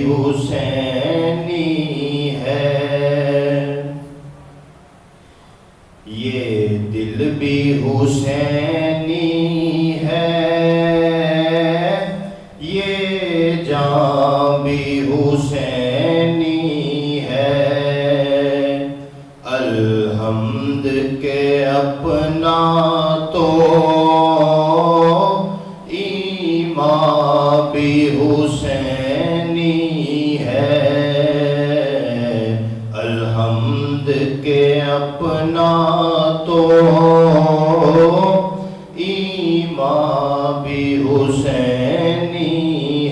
حسینی ہے، یہ دل بھی حسینی ہے، یہ جان بھی حسینی ہے، الحمد کے اپنا تو ایمان بھی حسینی ہے، الحمد کے اپنا تو ایمان بھی حسینی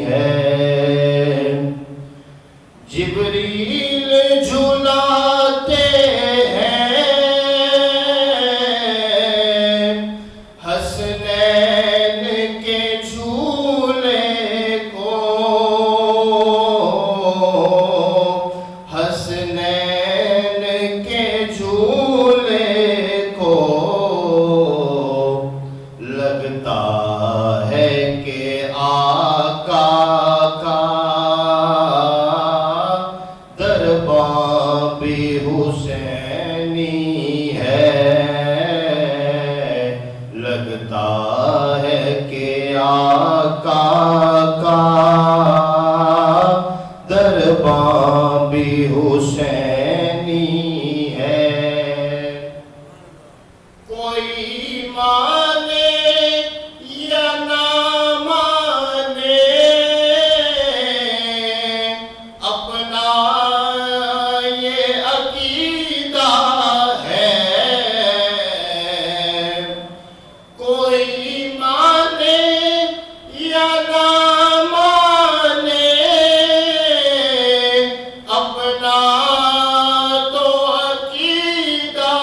ہے، جبریل جھلاتے ہیں حسنین کے جھولے کو، حسنین کے جھولے کو، لگتا ہے کہ آقا کا درباں بھی حسینی ہے، لگتا ہے کہ آقا کا درباں بھی حسینی ہے، کوئی مانے یا نہ مانے اپنا یہ عقیدہ ہے، کوئی مانے یا نہ مانے اپنا تو عقیدہ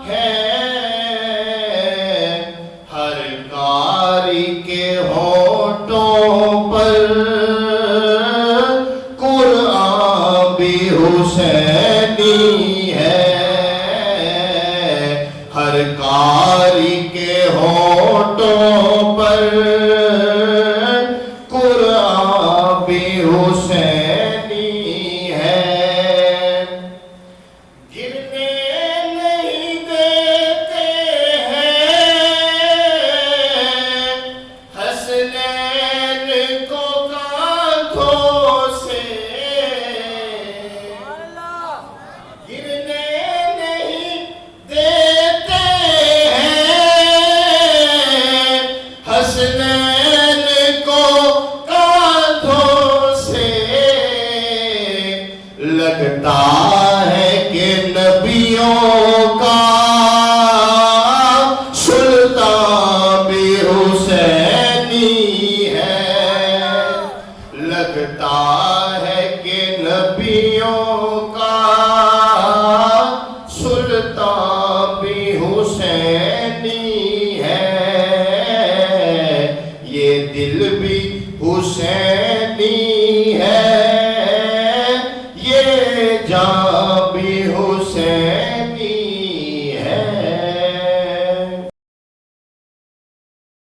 ہے، ہر قاری کے ہونٹوں پر قرآن بھی حسینی ہے، ہر قاری کے ہونٹوں پر قرآن بھی حسینی ہے، گرنے نہیں دیتے ہیں حسنین کو کاندھوں سے، گرنے نہیں دیتے ہیں حسنین کو کاندھوں سے، لگتا ہے کہ نبیوں کا سلطان بھی حسینی ہے، لگتا ہے کہ نبیوں کا سلطان بھی حسینی ہے، یہ دل بھی حسین